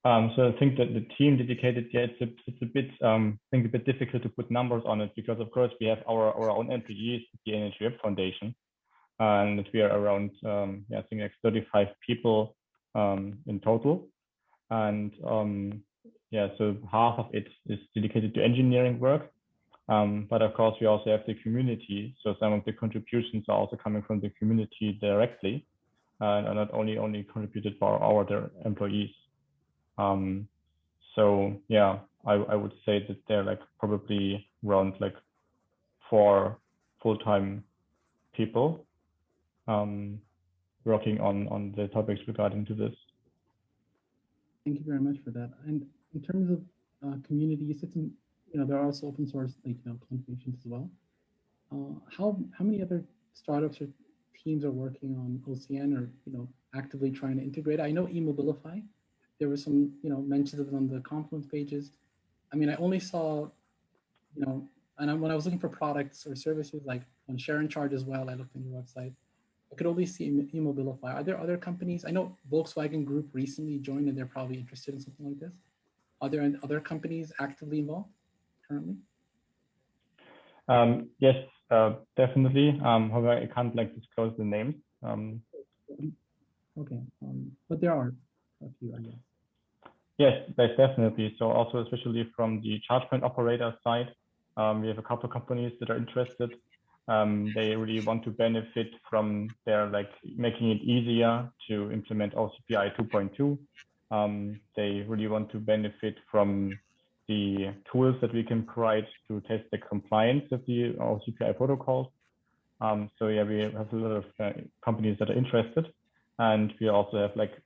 So I think that the team dedicated, yeah, it's a bit I think a bit difficult to put numbers on it because of course we have our own employees, the Energy Web Foundation, and we are around yeah, I think like 35 people in total, and yeah, so half of it is dedicated to engineering work. But of course, we also have the community. So some of the contributions are also coming from the community directly, and are not only contributed by our employees. So yeah, I would say that they're like probably around like 4 full-time people working on the topics regarding to this. Thank you very much for that. And in terms of community, you said some, there are also open source, contributions as well. How many other startups or teams are working on OCN or actively trying to integrate? I know eMobilify. There were some mentions of it on the Confluence pages. I mean, I only saw and when I was looking for products or services like on Share&Charge as well, I looked on your website. I could only see eMobilify. Are there other companies? I know Volkswagen Group recently joined, and they're probably interested in something like this. Are there other companies actively involved currently? Yes, definitely. However, I can't like disclose the names. Okay, but there are a few, I guess. Yes, there's definitely. So also, especially from the charge point operator side, we have a couple of companies that are interested. They really want to benefit from their like making it easier to implement OCPI 2.2. They really want to benefit from the tools that we can provide to test the compliance of the OCPI protocols. So yeah, we have a lot of companies that are interested, and we also have like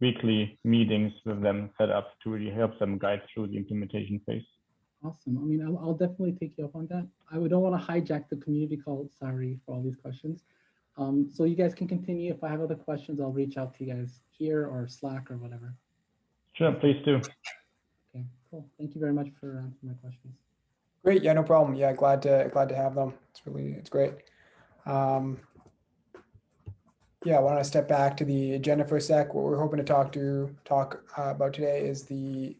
weekly meetings with them set up to really help them guide through the implementation phase. Awesome. I mean, I'll definitely take you up on that. I don't want to hijack the community call. Sorry for all these questions. So you guys can continue. If I have other questions, I'll reach out to you guys here or Slack or whatever. Sure, please do. Okay, cool. Thank you very much for answering my questions. Great. Yeah, no problem. Yeah, glad to have them. It's great. Yeah, why don't I step back to the agenda for a sec? What we're hoping to talk about today is the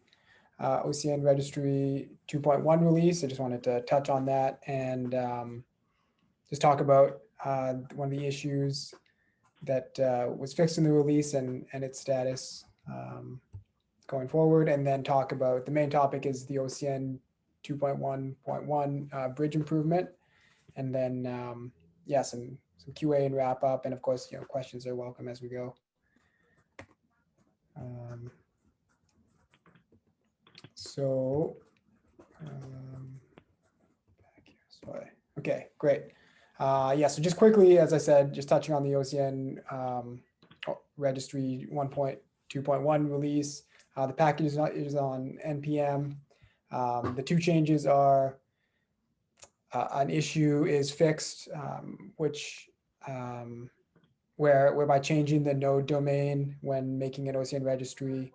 OCN-Registry 2.1 release. I just wanted to touch on that and just talk about one of the issues that was fixed in the release and its status going forward, and then talk about the main topic is the OCN 2.1.1 bridge improvement, and then yeah, some QA and wrap up, and of course, questions are welcome as we go. Okay, great. Yeah, so just quickly, as I said, just touching on the OCN Registry 1.2.1 release. The package is on NPM. The two changes are an issue is fixed, which where by changing the node domain when making an OCN registry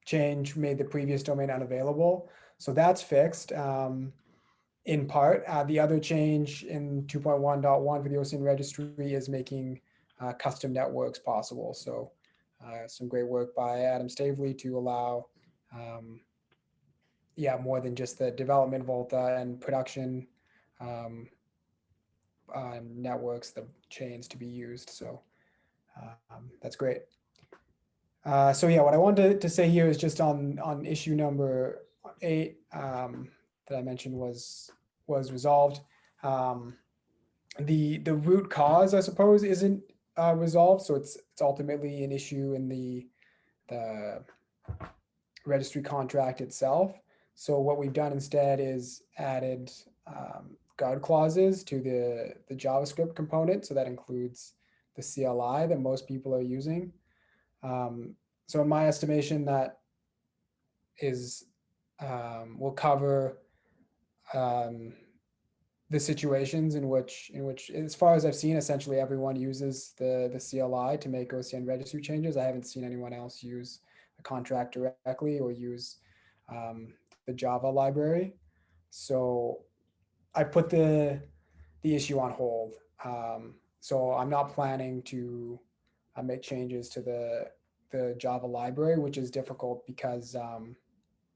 change made the previous domain unavailable. So that's fixed in part. The other change in 2.1.1 for the OCN registry is making custom networks possible. So some great work by Adam Stavely to allow yeah, more than just the development Volta and production networks, the chains to be used. So that's great. So yeah, what I wanted to say here is just on issue number 8 that I mentioned was resolved. The root cause, I suppose, isn't resolved. So it's ultimately an issue in the registry contract itself. So what we've done instead is added guard clauses to the JavaScript component. So that includes the CLI that most people are using. So in my estimation, that is will cover the situations in which, as far as I've seen, essentially everyone uses the CLI to make OCN registry changes. I haven't seen anyone else use the contract directly or use the Java library. So I put the issue on hold. So I'm not planning to make changes to the Java library, which is difficult because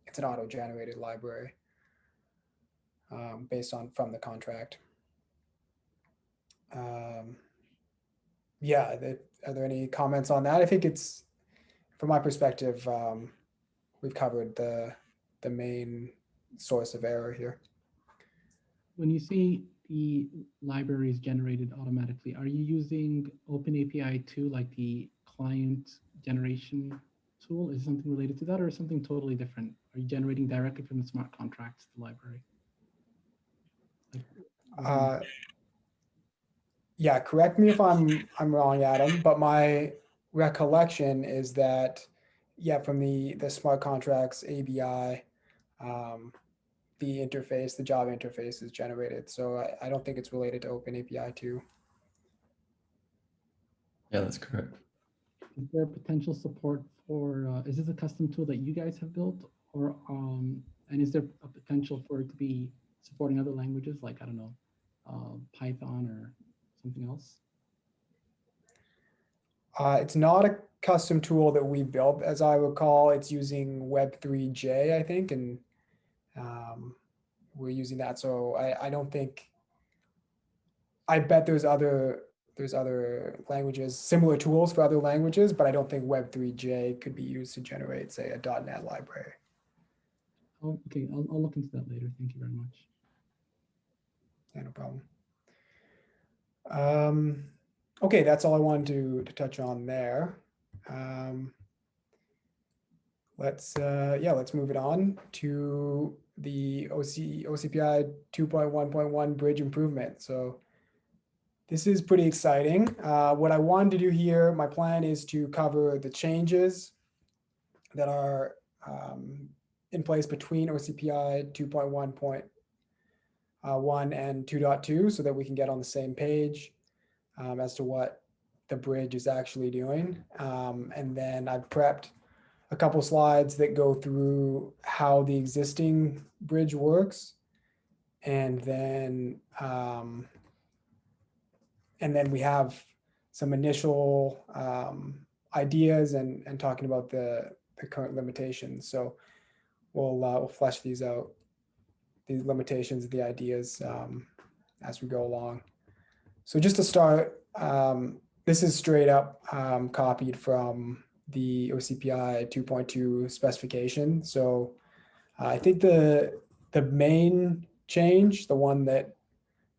it's an auto-generated library based on from the contract. Yeah, are there any comments on that? I think it's, from my perspective, we've covered the main source of error here. When you say the library is generated automatically, are you using OpenAPI 2, like the client generation tool? Is something related to that, or something totally different? Are you generating directly from the smart contracts, the library? Yeah, correct me if I'm wrong, Adam, but my recollection is that, yeah, from the smart contracts ABI, the interface, the Java interface is generated. So I don't think it's related to OpenAPI 2. Yeah, that's correct. Is there potential support for, is this a custom tool that you guys have built, or, and is there a potential for it to be supporting other languages, like, I don't know, Python or something else? It's not a custom tool that we built, as I recall. It's using Web3J, I think, and we're using that. So I don't think, I bet there's other languages, similar tools for other languages, but I don't think Web3J could be used to generate, say, a .NET library. Oh, okay, I'll look into that later. Thank you very much. Yeah, no problem. Okay, that's all I wanted to touch on there. Let's move it on to the OCPI 2.1.1 bridge improvement. So this is pretty exciting. What I wanted to do here, my plan is to cover the changes that are in place between OCPI 2.1.1 and 2.2 so that we can get on the same page as to what the bridge is actually doing. And then I've prepped a couple slides that go through how the existing bridge works. And then we have some initial ideas and talking about the current limitations. So we'll flesh these out, these limitations, the ideas as we go along. So just to start, this is straight up copied from the OCPI 2.2 specification. So I think the main change, the one that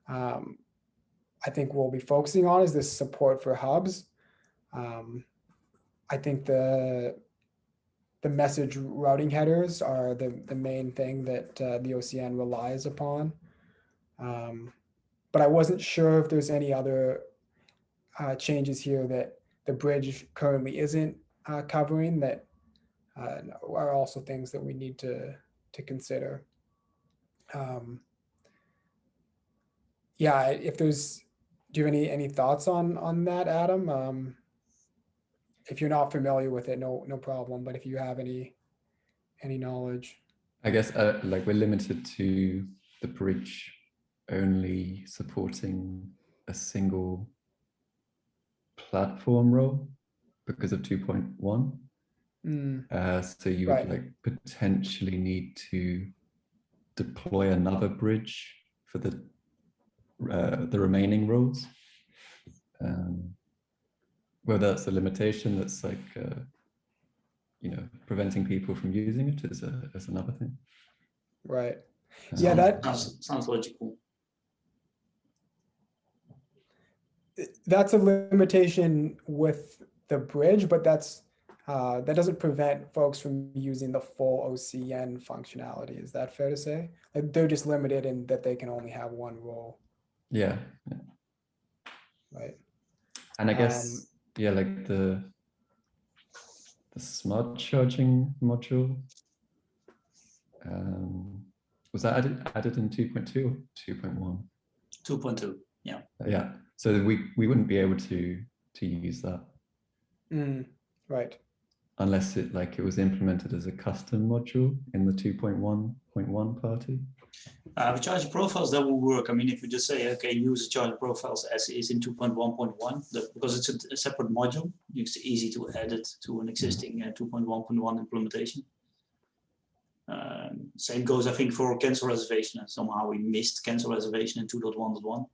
I think we'll be focusing on, is this support for hubs. I think the message routing headers are the main thing that the OCN relies upon. But I wasn't sure if there's any other changes here that the bridge currently isn't covering that are also things that we need to consider. Yeah, if there's, do you have any thoughts on that, Adam? If you're not familiar with it, no problem. But if you have any knowledge, I guess like we're limited to the bridge only supporting a single platform role because of 2.1. So you would like potentially need to deploy another bridge for the remaining roles. Whether that's a limitation that's like preventing people from using it is another thing. Right. Yeah, that sounds logical. That's a limitation with the bridge, but that doesn't prevent folks from using the full OCN functionality. Is that fair to say? Like they're just limited in that they can only have one role. Yeah. Right. And I guess like the smart charging module, was that added in 2.2 or 2.1? 2.2. Yeah. Yeah. So we wouldn't be able to use that. Right. Unless it was implemented as a custom module in the 2.1.1 party. With charge profiles, that will work. I mean, if you just say, okay, use charge profiles as is in 2.1.1, because it's a separate module, it's easy to add it to an existing 2.1.1 implementation. Same goes, I think, for cancel reservation. Somehow we missed cancel reservation in 2.1.1.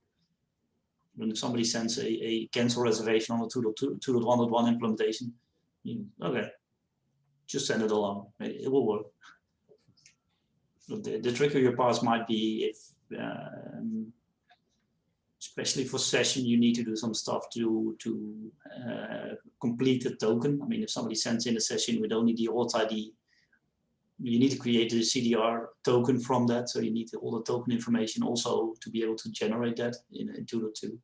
When somebody sends a cancel reservation on the 2.1.1 implementation, okay, just send it along. It will work. The trickier parts might be if, especially for session, you need to do some stuff to complete the token. I mean, if somebody sends in a session with only the auth ID, you need to create a CDR token from that. So you need all the token information also to be able to generate that in 2.2.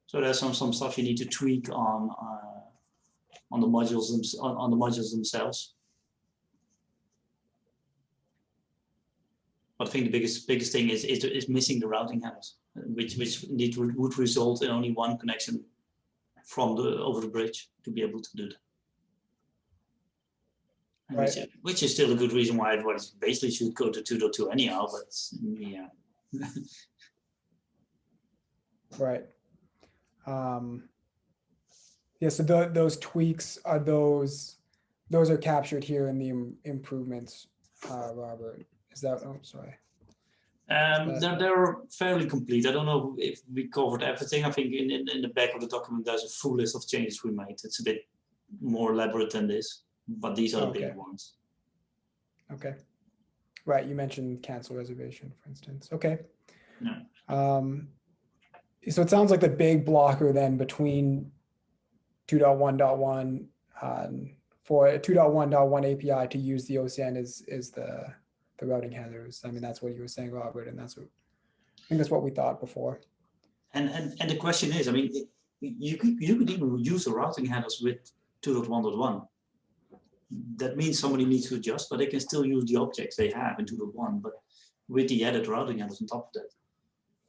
So there's some stuff you need to tweak on the modules themselves. But I think the biggest thing is missing the routing headers, which would result in only one connection from over the bridge to be able to do that. Right. Which is still a good reason why everybody basically should go to 2.2 anyhow, but yeah. Right. Yeah, so those tweaks are those are captured here in the improvements, Robert. Is that, oh, sorry. They're fairly complete. I don't know if we covered everything. I think in the back of the document, there's a full list of changes we made. It's a bit more elaborate than this, but these are the big ones. Okay. Right, you mentioned cancel reservation, for instance. Okay. Yeah. So it sounds like the big blocker then between 2.1.1 for a 2.1.1 API to use the OCN is the routing headers. I mean, that's what you were saying, Robert, and that's what I think that's what we thought before. And the question is, I mean, you could even use the routing headers with 2.1.1. That means somebody needs to adjust, but they can still use the objects they have in 2.1, but with the added routing headers on top of that.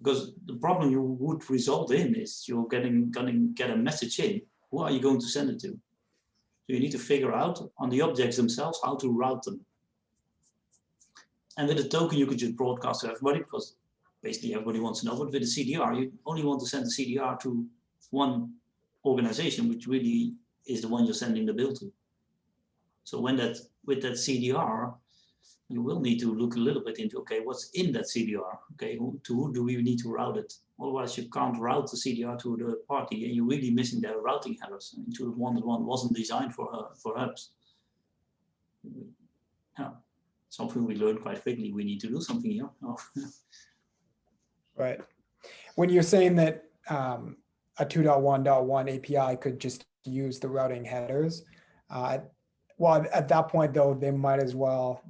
Because the problem you would result in is you're gonna get a message in. Who are you going to send it to? So you need to figure out on the objects themselves how to route them. And with a token, you could just broadcast to everybody because basically everybody wants to know. But with a CDR, you only want to send the CDR to one organization, which really is the one you're sending the bill to. So with that CDR, you will need to look a little bit into, okay, what's in that CDR? Okay, to who do we need to route it? Otherwise, you can't route the CDR to the party, and you're really missing their routing headers. 2.1.1 wasn't designed for hubs. Yeah, something we learned quite quickly. We need to do something here. Oh. Right. When you're saying that a 2.1.1 API could just use the routing headers, well, at that point, though, they might as well.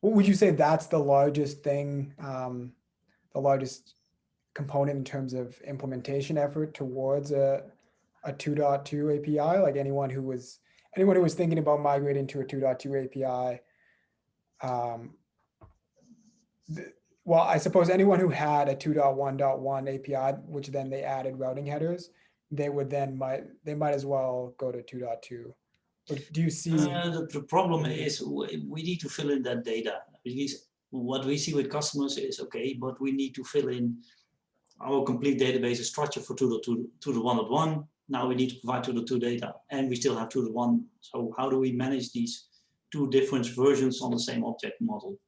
What would you say that's the largest thing, the largest component in terms of implementation effort towards a 2.2 API? Like anyone who was thinking about migrating to a 2.2 API, well, I suppose anyone who had a 2.1.1 API, which then they added routing headers, they might as well go to 2.2. But do you see? The problem is we need to fill in that data. What we see with customers is, okay, but we need to fill in our complete database structure for 2.1.1. Now we need to provide 2.2 data, and we still have 2.1. So how do we manage these two different versions on the same object model?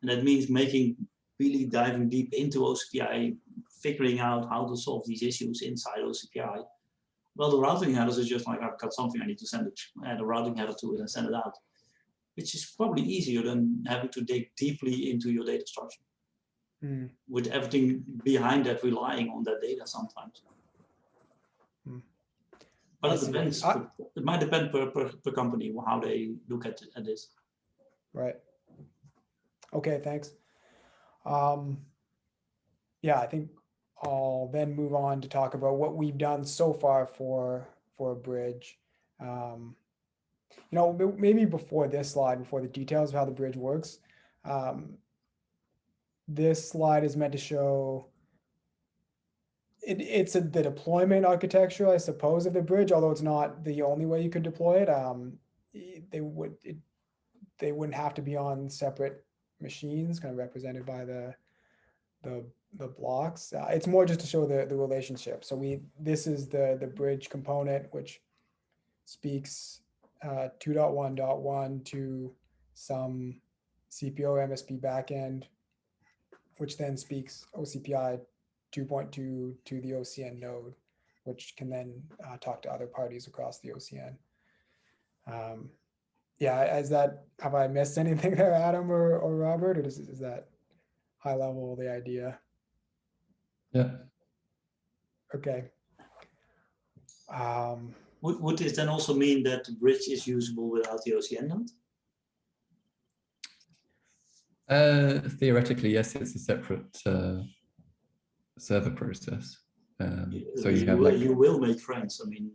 And that means really diving deep into OCPI, figuring out how to solve these issues inside OCPI. Well, the routing headers is just like, I've got something I need to send it, add a routing header to it and send it out, which is probably easier than having to dig deeply into your data structure. With everything behind that relying on that data sometimes. But it depends. It might depend per company how they look at this. Right. Okay, thanks. Yeah, I think I'll then move on to talk about what we've done so far for a bridge. Maybe before this slide, before the details of how the bridge works, this slide is meant to show it's the deployment architecture, I suppose, of the bridge, although it's not the only way you could deploy it. They wouldn't have to be on separate machines, kind of represented by the blocks. It's more just to show the relationship. So this is the bridge component, which speaks 2.1.1 to some CPO MSP backend, which then speaks OCPI 2.2 to the OCN node, which can then talk to other parties across the OCN. Yeah, have I missed anything there, Adam or Robert, or is that high level the idea? Yeah. Okay. Would this then also mean that the bridge is usable without the OCN node? Theoretically, yes, it's a separate server process. So you will make friends. I mean,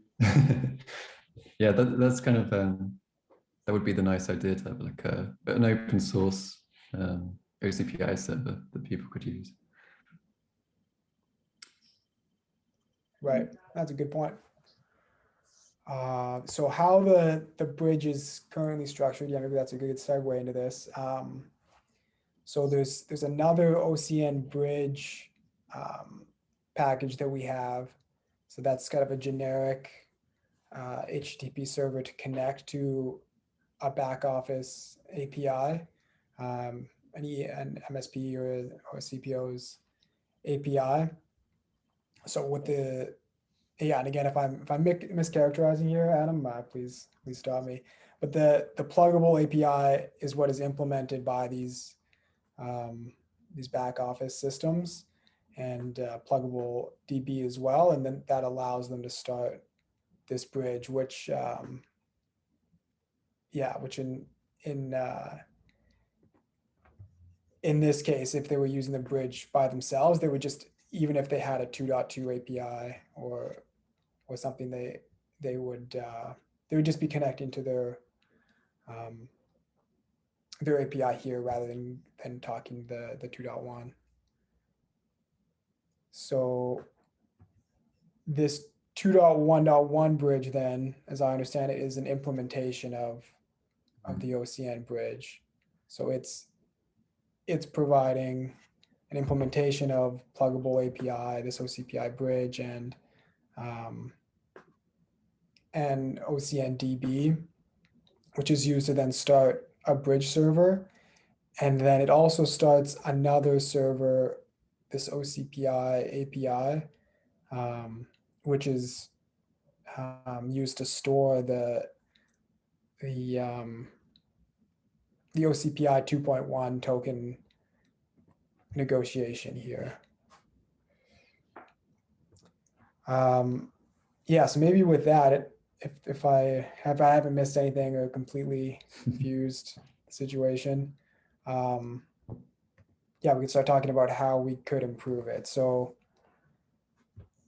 yeah, that's kind of that would be the nice idea, to have like an open source OCPI server that people could use. Right, that's a good point. So how the bridge is currently structured, yeah, maybe that's a good segue into this. So there's another OCN bridge package that we have. So that's kind of a generic HTTP server to connect to a back office API, an MSP or CPO's API. So with yeah, and again, if I'm mischaracterizing here, Adam, please stop me. But the pluggable API is what is implemented by these back office systems, and pluggable DB as well, and then that allows them to start this bridge, which in this case, if they were using the bridge by themselves, they would just, even if they had a 2.2 API or something, they would just be connecting to their API here rather than talking the 2.1. So this 2.1.1 bridge then, as I understand it, is an implementation of the OCN bridge. So it's providing an implementation of pluggable API, this OCPI bridge, and OCN DB, which is used to then start a bridge server. And then it also starts another server, this OCPI API, which is used to store the OCPI 2.1 token negotiation here. Yeah, so maybe with that, if I haven't missed anything or completely confused the situation, yeah, we can start talking about how we could improve it. So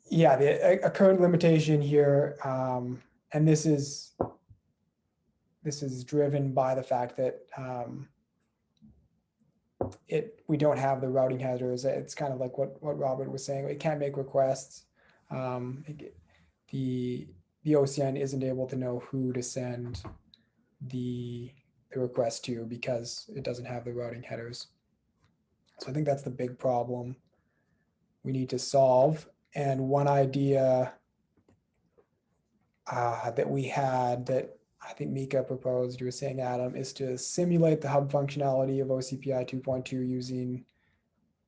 yeah, a current limitation here, and this is driven by the fact that we don't have the routing headers. It's kind of like what Robert was saying. It can't make requests. The OCN isn't able to know who to send the request to because it doesn't have the routing headers. So I think that's the big problem we need to solve. And one idea that we had that I think Mika proposed, you were saying, Adam, is to simulate the hub functionality of OCPI 2.2 using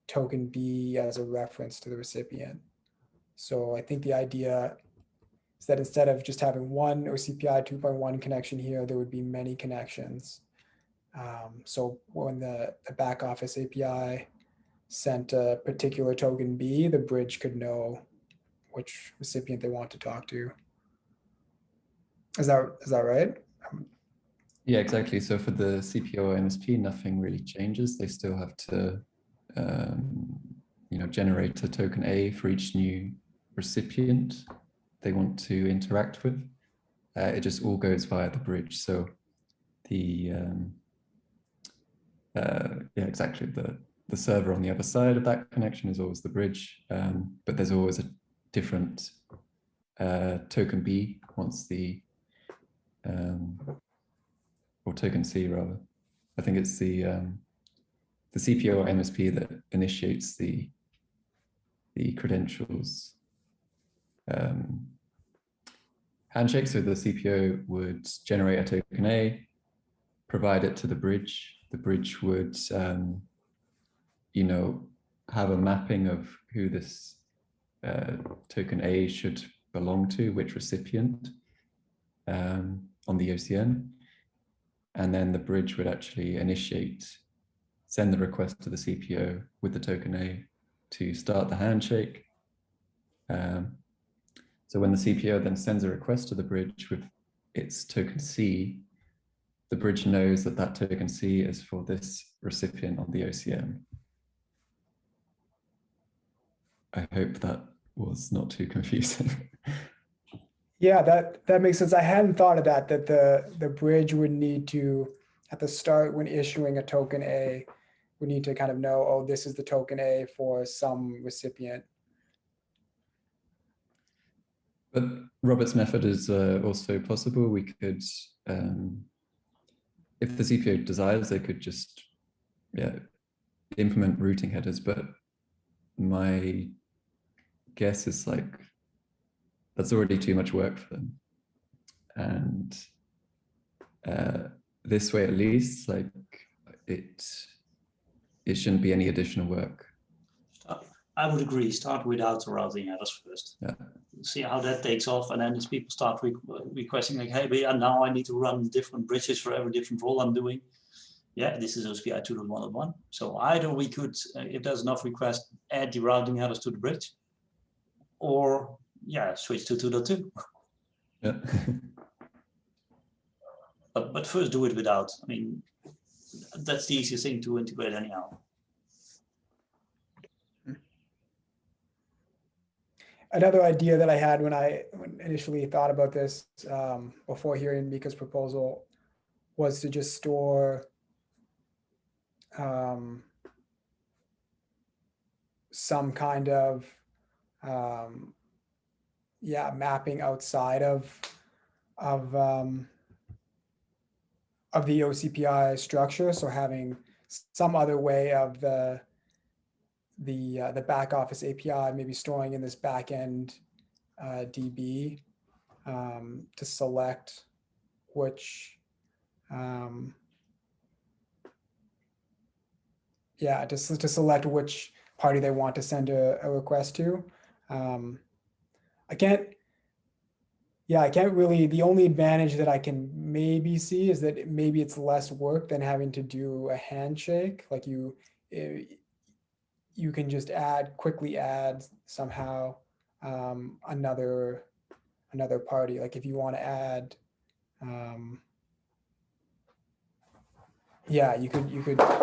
token B as a reference to the recipient. So I think the idea is that instead of just having one OCPI 2.1 connection here, there would be many connections. So when the back office API sent a particular token B, the bridge could know which recipient they want to talk to. Is that right? Yeah, exactly. So for the CPO or MSP, nothing really changes. They still have to, generate a token A for each new recipient they want to interact with. It just all goes via the bridge. So the exactly, the server on the other side of that connection is always the bridge, but there's always a different token B once the or token C rather. I think it's the the CPO or MSP that initiates the credentials handshake. So the CPO would generate a token A, provide it to the bridge. The bridge would, you know, have a mapping of who this token A should belong to, which recipient on the OCN. And then the bridge would actually send the request to the CPO with the token A to start the handshake. So when the CPO then sends a request to the bridge with its token C, the bridge knows that that token C is for this recipient on the OCN. I hope that was not too confusing. Yeah, that makes sense. I hadn't thought of that the bridge would need to, at the start when issuing a token A, would need to kind of know, oh, this is the token A for some recipient. But Robert's method is also possible. We could, if the CPO desires, they could just implement routing headers. But my guess is like, that's already too much work for them. And this way, at least, like it shouldn't be any additional work. I would agree. Start without the routing headers first. Yeah. See how that takes off, and then as people start requesting, like, hey, but yeah, now I need to run different bridges for every different role I'm doing. Yeah, this is OCPI 2.1.1. So either we could, if there's enough requests, add the routing headers to the bridge, or yeah, switch to 2.2. Yeah. But first do it without. I mean, that's the easiest thing to integrate anyhow. Another idea that I had when I initially thought about this before hearing Mika's proposal was to just store some kind of mapping outside of the OCPI structure. So having some other way of the back office API maybe storing in this backend DB to select which to select which party they want to send a request to. I can't really, the only advantage that I can maybe see is that maybe it's less work than having to do a handshake. Like you can just quickly add somehow another party. Like if you want to add, you could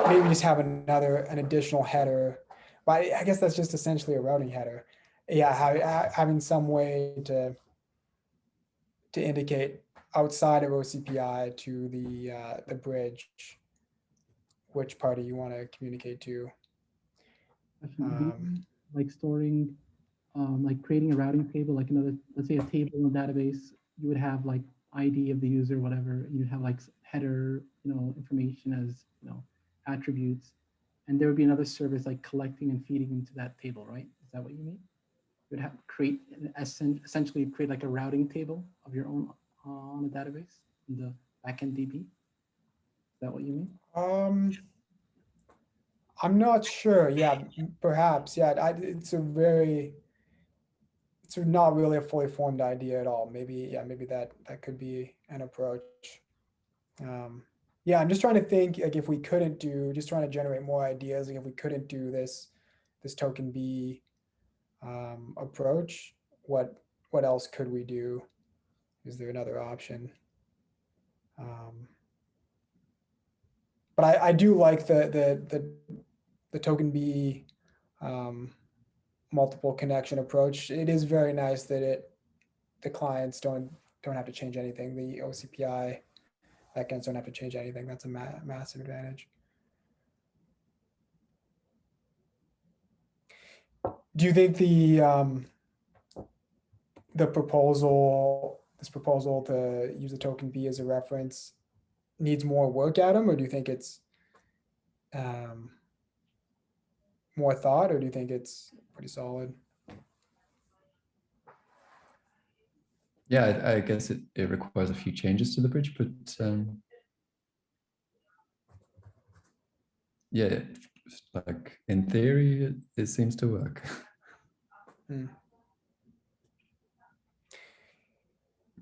maybe just have an additional header, but I guess that's just essentially a routing header. Yeah, having some way to indicate outside of OCPI to the bridge which party you want to communicate to. Like storing, like creating a routing table, like let's say a table in a database, you would have like ID of the user, whatever, and you'd have like header, information as, attributes. And there would be another service like collecting and feeding into that table, right? Is that what you mean? You would have essentially create like a routing table of your own on a database in the backend DB. Is that what you mean? I'm not sure. Yeah, perhaps. Yeah, it's not really a fully formed idea at all. Maybe that could be an approach. Yeah, I'm just trying to think, like if we couldn't do, just trying to generate more ideas, like if we couldn't do this token B approach, what else could we do? Is there another option? But I do like the token B multiple connection approach. It is very nice that the clients don't have to change anything. The OCPI backends don't have to change anything. That's a massive advantage. Do you think this proposal to use the token B as a reference needs more work, Adam, or do you think it's more thought, or do you think it's pretty solid? Yeah, I guess it requires a few changes to the bridge, but yeah, like in theory, it seems to work.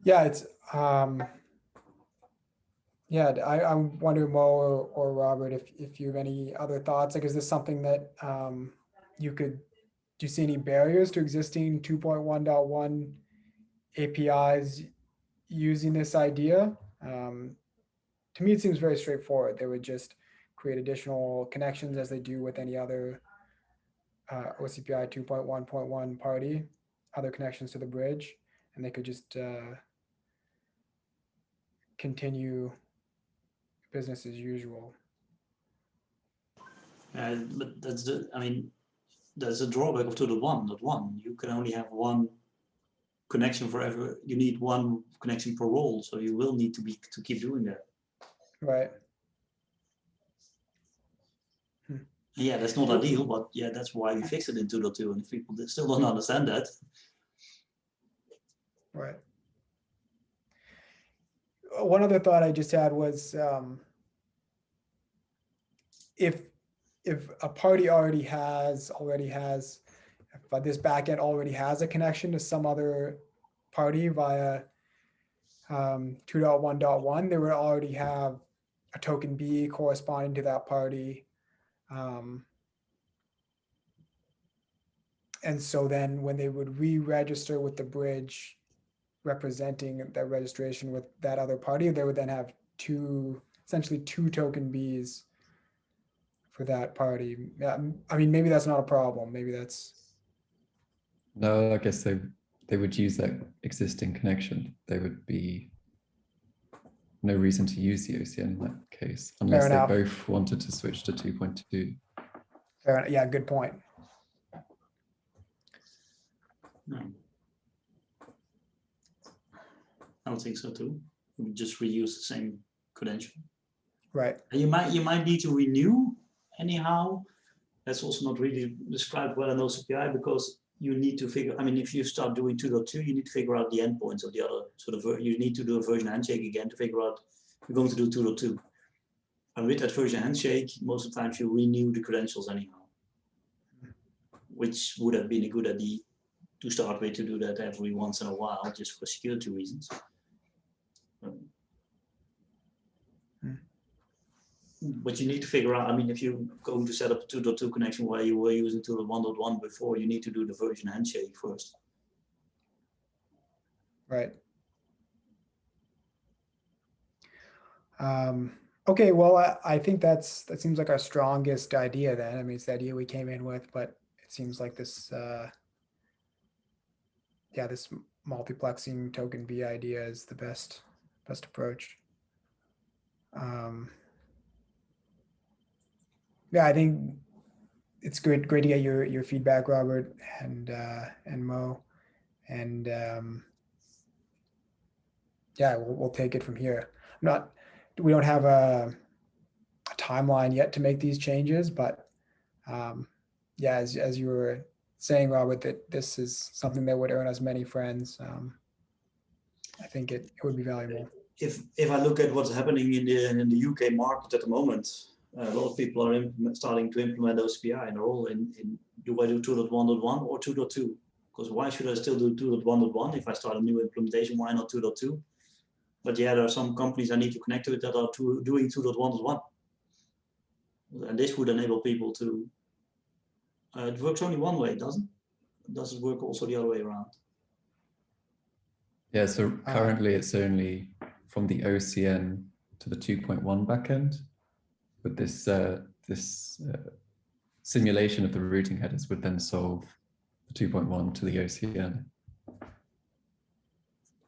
Yeah, it's yeah, I wonder, Mo or Robert, if you have any other thoughts. Like, is this something that do you see any barriers to existing 2.1.1 APIs using this idea? To me, it seems very straightforward. They would just create additional connections as they do with any other OCPI 2.1.1 party, other connections to the bridge, and they could just continue business as usual. But that's that's a drawback of 2.1.1. You can only have one connection forever. You need one connection per role, so you will need to keep doing that. Right. Yeah, that's not ideal, but yeah, that's why we fixed it in 2.2, and if people still don't understand that. Right. One other thought I just had was if a party already has if this backend already has a connection to some other party via 2.1.1, they would already have a token B corresponding to that party. And so then when they would re-register with the bridge representing that registration with that other party, they would then have essentially two token Bs for that party. I mean, maybe that's not a problem. Maybe that's. No, I guess they would use that existing connection. There would be no reason to use the OCN in that case, unless they both wanted to switch to 2.2. Fair enough. Yeah, good point. No. I don't think so too. We just reuse the same credential. Right. And you might need to renew anyhow. That's also not really described well in OCPI, because you need to figure, I mean, if you start doing 2.2, you need to figure out the endpoints of the other sort of, you need to do a version handshake again to figure out you're going to do 2.2. And with that version handshake, most of the times you renew the credentials anyhow, which would have been a good idea to start with, to do that every once in a while, just for security reasons. But you need to figure out, I mean, if you're going to set up a 2.2 connection where you were using 2.1.1 before, you need to do the version handshake first. Right. Okay, well, I think that seems like our strongest idea then. I mean, it's the idea we came in with, but it seems like this, yeah, this multiplexing token B idea is the best approach. Yeah, I think it's great to get your feedback, Robert and Mo, and yeah, we'll take it from here. We don't have a timeline yet to make these changes, but yeah, as you were saying, Robert, that this is something that would earn us many friends. I think it would be valuable. If I look at what's happening in the UK market at the moment, a lot of people are starting to implement OCPI, and they're all in do I do 2.1.1 or 2.2? Because why should I still do 2.1.1 if I start a new implementation? Why not 2.2? But yeah, there are some companies I need to connect with that are doing 2.1.1. And this would enable people to, it works only one way, doesn't it? Does it work also the other way around? Yeah, so currently it's only from the OCN to the 2.1 backend. But this simulation of the routing headers would then solve the 2.1 to the OCN.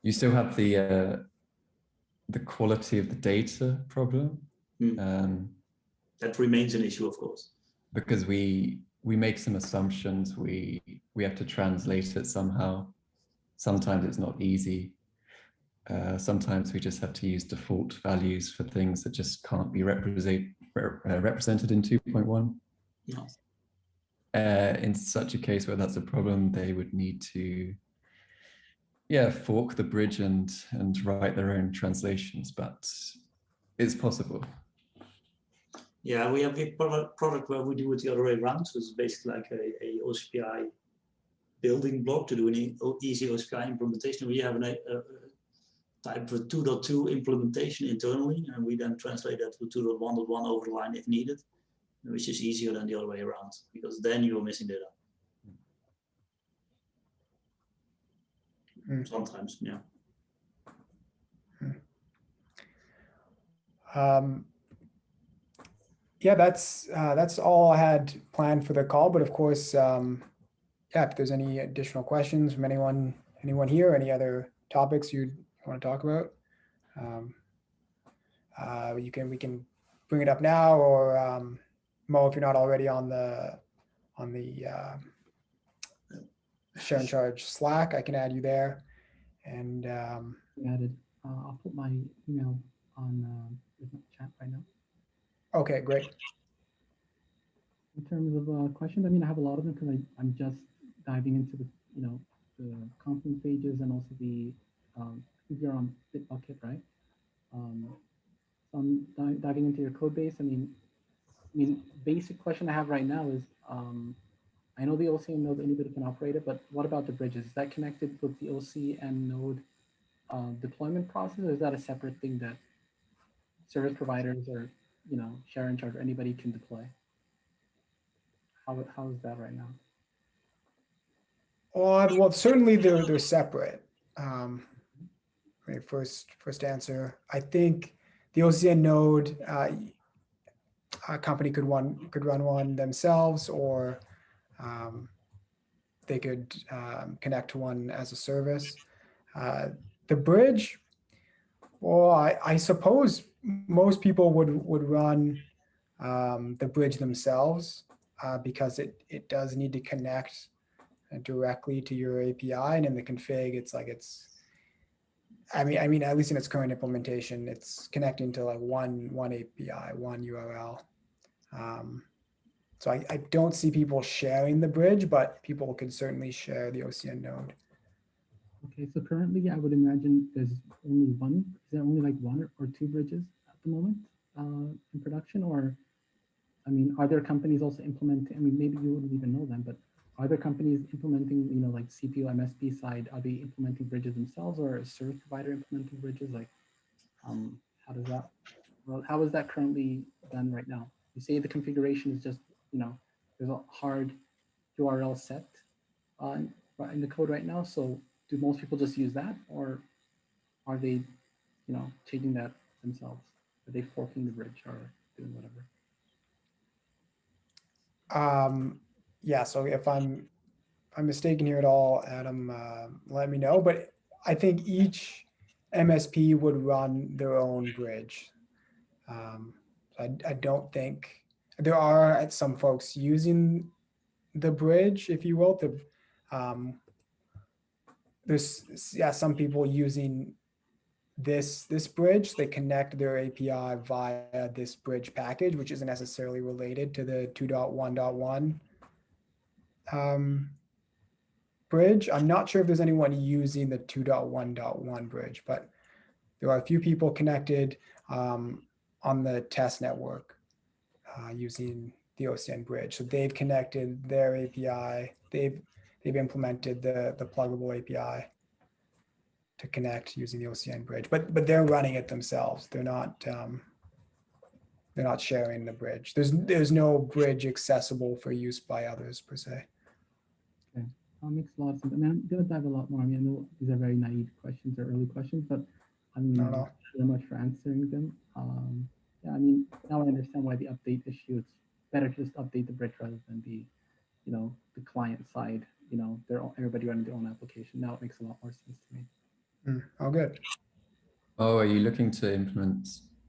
You still have the quality of the data problem. That remains an issue, of course. Because we make some assumptions, we have to translate it somehow. Sometimes it's not easy. Sometimes we just have to use default values for things that just can't be represented in 2.1. No. in such a case where that's a problem, they would need to, yeah, fork the bridge and write their own translations, but it's possible. Yeah, we have a product where we do it the other way around. So it's basically like a OCPI building block to do an easy OCPI implementation. We have a type of 2.2 implementation internally, and we then translate that to 2.1.1 over the line if needed, which is easier than the other way around, because then you're missing data. Sometimes, yeah. Yeah, that's all I had planned for the call. But of course, yeah, if there's any additional questions from anyone here, any other topics you want to talk about, we can bring it up now, or Mo, if you're not already on the Share&Charge Slack, I can add you there. And added. I'll put my email on the chat right now. Okay, great. In terms of questions, I mean, I have a lot of them because I'm just diving into the the conference pages and also the if you're on Bitbucket, right? So I'm diving into your code base. I mean, basic question I have right now is, I know the OCN node, anybody can operate it, but what about the bridges? Is that connected with the OCN node deployment process, or is that a separate thing that service providers or Share&Charge or anybody can deploy? How is that right now? Well, certainly they're separate. First answer. I think the OCN node a company could run one themselves, or they could connect to one as a service. The bridge, well, I suppose most people would run the bridge themselves because it does need to connect directly to your API, and in the config, I mean, at least in its current implementation, it's connecting to like one API, one URL. So I don't see people sharing the bridge, but people could certainly share the OCN node. Okay, so currently I would imagine there's only one. Is there only like one or two bridges at the moment in production? Or, I mean, are there companies also implementing? I mean, maybe you wouldn't even know them, but are there companies implementing, like CPU, MSP side, are they implementing bridges themselves, or is service provider implementing bridges? Like, how does that, well, how is that currently done right now? You say the configuration is just, there's a hard URL set in the code right now. So do most people just use that, or are they, changing that themselves? Are they forking the bridge or doing whatever? Yeah, so if I'm mistaken here at all, Adam, let me know. But I think each MSP would run their own bridge. I don't think there are some folks using the bridge, if you will. There's some people using this bridge. They connect their API via this bridge package, which isn't necessarily related to the 2.1.1 bridge. I'm not sure if there's anyone using the 2.1.1 bridge, but there are a few people connected on the test network using the OCN bridge. So they've connected their API. They've implemented the pluggable API to connect using the OCN bridge, but they're running it themselves. They're not sharing the bridge. There's no bridge accessible for use by others per se. Okay, that makes a lot of sense. I mean, I'm gonna dive a lot more. I mean, I know these are very naive questions or early questions, but I mean, thank you very much for answering them. Yeah, I mean, now I understand why the update issue. It's better to just update the bridge rather than the, the client side. Everybody running their own application. Now it makes a lot more sense to me. Oh, good. Oh, are you looking to implement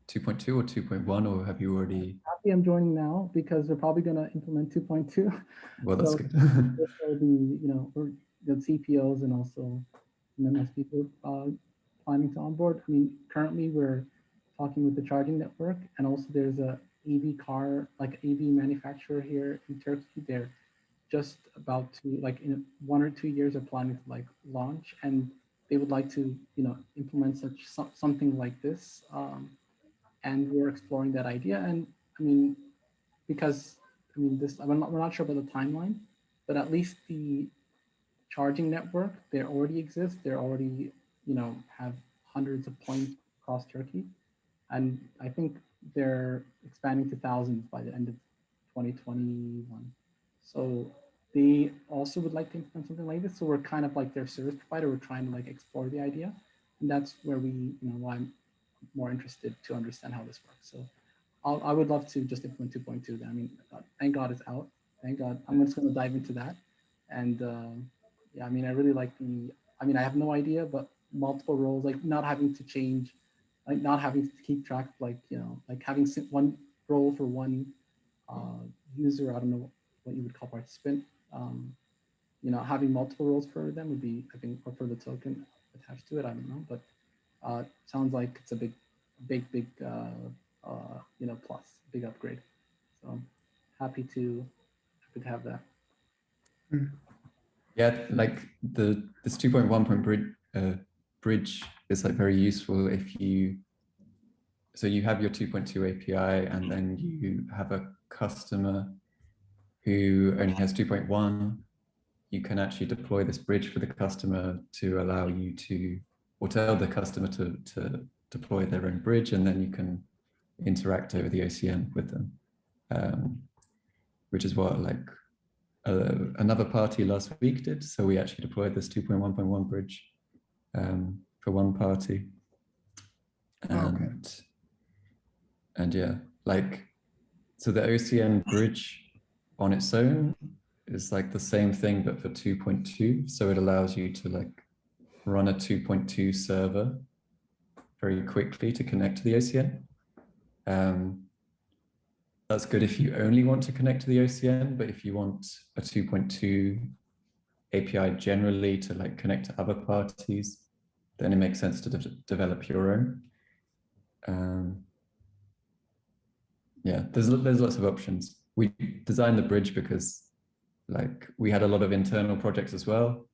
2.2 or 2.1, or have you already? Happy I'm joining now because we're probably going to implement 2.2. Well, that's good. The CPOs and also MSP planning to onboard. I mean, currently we're talking with the charging network, and also there's a EV car, like EV manufacturer here in Turkey. They're just about to, like, in 1 or 2 years are planning to like launch, and they would like to, you know, implement something like this. And we're exploring that idea. And I mean, because I mean, we're not sure about the timeline, but at least the charging network, there already exists. There already, you know, have hundreds of points across Turkey. And I think they're expanding to thousands by the end of 2021. So they also would like to implement something like this. So we're kind of like their service provider. We're trying to like explore the idea. And that's where we, you know, why I'm more interested to understand how this works. So I would love to just implement 2.2. I mean, thank God it's out. Thank God. I'm just going to dive into that. And yeah, I mean, I really like I mean, I have no idea, but multiple roles, like not having to change, like not having to keep track, like, you know, like having one role for one user, I don't know what you would call participant, you know, having multiple roles for them would be, I think, or for the token attached to it, I don't know, but sounds like it's a big, you know, plus, big upgrade. So happy to have that. Yeah, like this 2.1 point bridge is like very useful if you, so you have your 2.2 API and then you have a customer who only has 2.1, you can actually deploy this bridge for the customer to allow you to, or tell the customer to deploy their own bridge, and then you can interact over the OCN with them, which is what like another party last week did. So we actually deployed this 2.1.1 bridge for one party. And yeah, like, so the OCN bridge on its own is like the same thing, but for 2.2. So it allows you to like run a 2.2 server very quickly to connect to the OCN. That's good if you only want to connect to the OCN, but if you want a 2.2 API generally to like connect to other parties, then it makes sense to develop your own. Yeah, there's lots of options. We designed the bridge because like we had a lot of internal projects as well,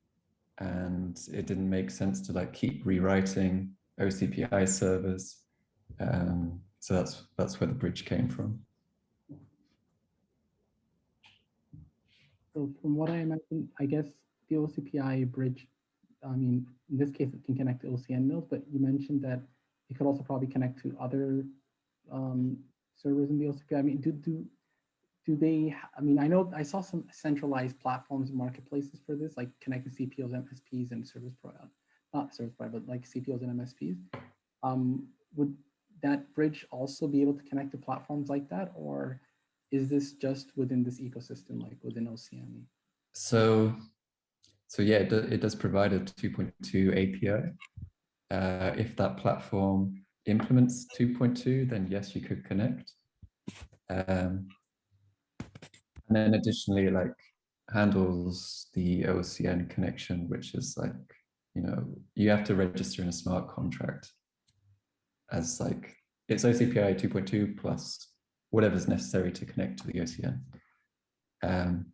and it didn't make sense to like keep rewriting OCPI servers. So that's where the bridge came from. So from what I imagine, I guess the OCPI bridge, I mean, in this case, it can connect to OCN nodes, but you mentioned that it could also probably connect to other servers in the OCPI. I mean, do they, I mean, I know I saw some centralized platforms and marketplaces for this, like connecting CPOs, MSPs, and service provider, not service provider, but like CPOs and MSPs. Would that bridge also be able to connect to platforms like that, or is this just within this ecosystem, like within OCN? So yeah, it does provide a 2.2 API. If that platform implements 2.2, then yes, you could connect. And then additionally, like handles the OCN connection, which is like, you know, you have to register in a smart contract as like, it's OCPI 2.2 plus whatever's necessary to connect to the OCN. And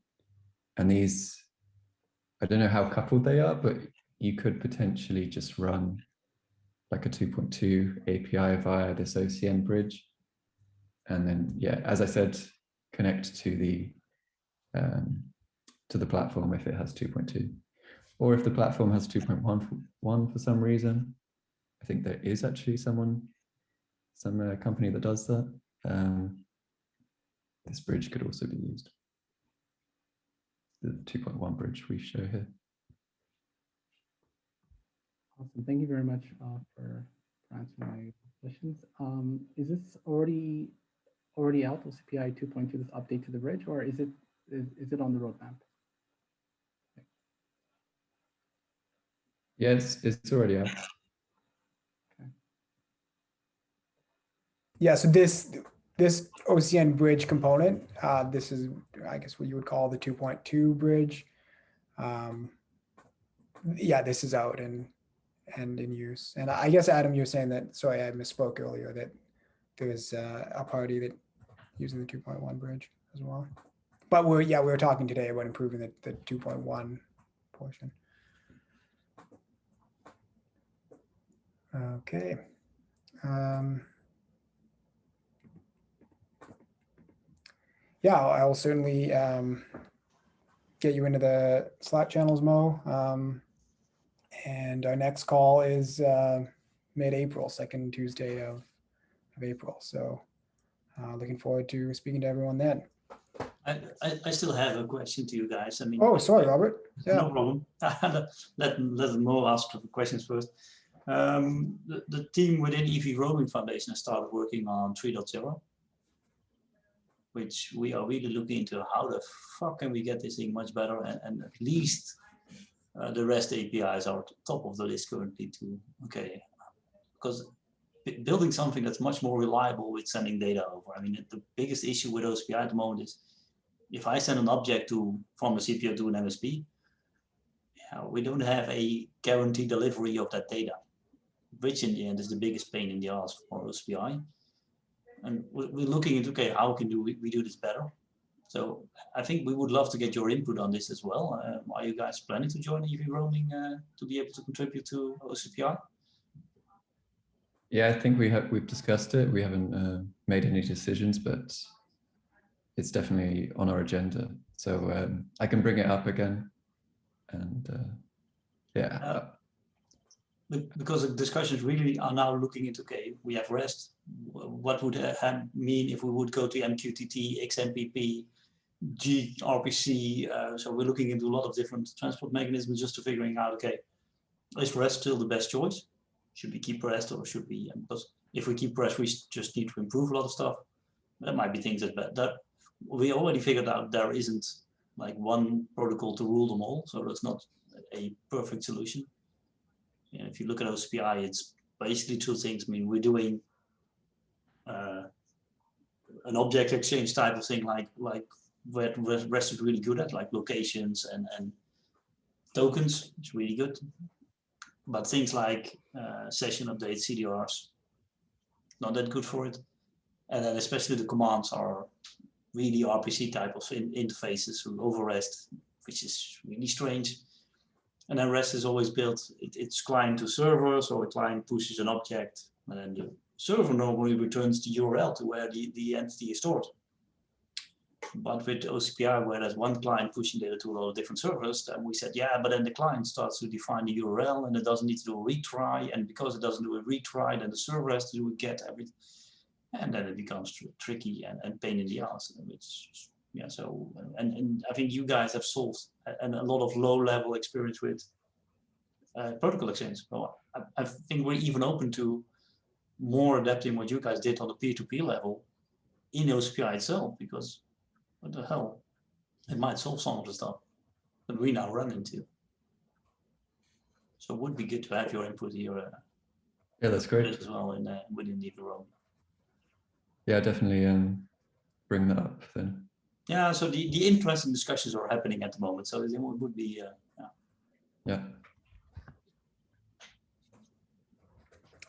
these, I don't know how coupled they are, but you could potentially just run like a 2.2 API via this OCN bridge. And then, yeah, as I said, connect to the platform if it has 2.2. Or if the platform has 2.1 for some reason. I think there is actually some company that does that. This bridge could also be used. The 2.1 bridge we show here. Awesome. Thank you very much for answering my questions. Is this already out, OCPI 2.2, this update to the bridge, or is it on the roadmap? Yes, it's already out. Okay. Yeah, so this OCN bridge component, this is, I guess, what you would call the 2.2 bridge. Yeah, this is out and in use. And I guess, Adam, you're saying that, sorry, I misspoke earlier, that there's a party that using the 2.1 bridge as well. But we were talking today about improving the 2.1 portion. Okay. Yeah, I will certainly get you into the Slack channels, Mo. And our next call is mid-April, second Tuesday of April. So looking forward to speaking to everyone then. I still have a question to you guys. I mean, oh, sorry, Robert. Yeah. No problem. let Mo ask the questions first. The team within EV Roaming Foundation has started working on 3.0, which we are really looking into how the fuck can we get this thing much better, and at least the REST APIs are top of the list currently too. Okay, because building something that's much more reliable with sending data over. I mean, the biggest issue with OCPI at the moment is if I send an object from a CPO to an MSP, we don't have a guaranteed delivery of that data, which in the end is the biggest pain in the ass for OCPI. And we're looking into, okay, how can we do this better? So I think we would love to get your input on this as well. Are you guys planning to join EV Roaming to be able to contribute to OCPI? Yeah, I think we've discussed it. We haven't made any decisions, but it's definitely on our agenda. So I can bring it up again, and yeah. Because the discussions really are now looking into, okay, we have REST. What would that mean if we would go to MQTT, XMPP, gRPC? So we're looking into a lot of different transport mechanisms just to figuring out, okay, is REST still the best choice? Should we keep REST, or should we, because if we keep REST, we just need to improve a lot of stuff. There might be things that we already figured out there isn't like one protocol to rule them all. So that's not a perfect solution. And if you look at OCPI, it's basically two things. I mean, we're doing an object exchange type of thing, like where REST is really good at, like locations and tokens. It's really good. But things like session updates, CDRs, not that good for it. And then especially the commands are really RPC type of interfaces over REST, which is really strange. And then REST is always built, it's client to server, so a client pushes an object, and then the server normally returns the URL to where the entity is stored. But with OCPI, where there's one client pushing data to a lot of different servers, then we said, yeah, but then the client starts to define the URL, and it doesn't need to do a retry, and because it doesn't do a retry, then the server has to do a get everything. And then it becomes tricky and pain in the ass. Which, yeah, so, and I think you guys have solved and a lot of low-level experience with protocol exchange. So I think we're even open to more adapting what you guys did on the peer-to-peer level in OCPI itself, because what the hell, it might solve some of the stuff that we now run into. So it would be good to have your input here. Yeah, that's great. As well within the room. Yeah, definitely bring that up then. Yeah, so the interesting discussions are happening at the moment, so it would be yeah.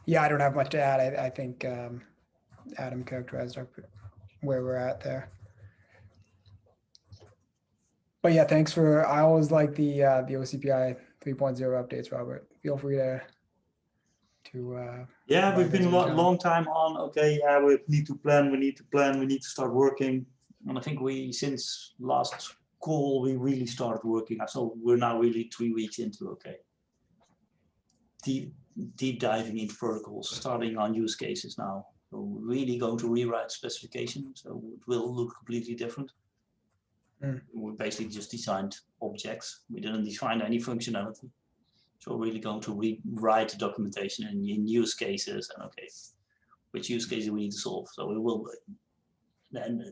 Yeah, I don't have much to add. I think Adam characterized where we're at there. But yeah, thanks for. I always like the OCPI 3.0 updates, Robert. Feel free to. Yeah, we've been a long time on. Okay, yeah, we need to plan. We need to start working. And I think since last call, we really started working. So we're now really 3 weeks into, okay, deep diving into protocols, starting on use cases now. So we're really going to rewrite specifications. So it will look completely different. We basically just designed objects. We didn't define any functionality. So we're really going to rewrite the documentation in use cases and, okay, which use cases we need to solve. So we will, and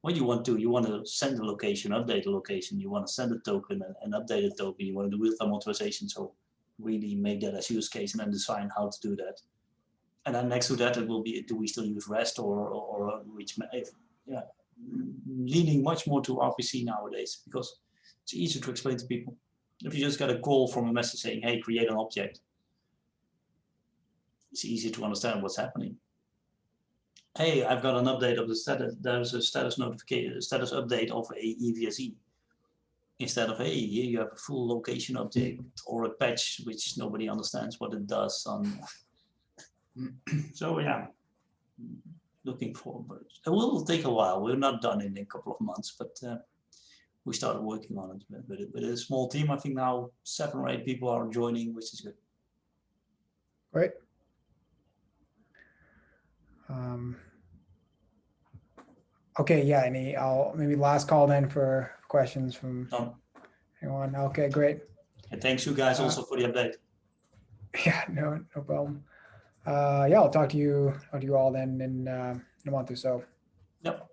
what you want to send a location, update a location, you want to send a token and update a token, you want to do real-time authorization. So really make that as use case and then define how to do that. And then next to that, it will be, do we still use REST or which, yeah, leaning much more to RPC nowadays, because it's easier to explain to people. If you just get a call from a message saying, hey, create an object, it's easier to understand what's happening. hey, I've got an update of the status. There's a status notification, status update of a EVSE. Instead of, hey, here you have a full location update or a patch, which nobody understands what it does on. So yeah, looking forward. It will take a while. We're not done in a couple of months, but we started working on it. With a small team, I think now 7 or 8 people are joining, which is good. Great. Okay, yeah, I'll maybe last call then for questions from anyone. Okay, great. And thanks you guys also for the update. Yeah, no problem. Yeah, I'll talk to you all then in a month or so. Yep.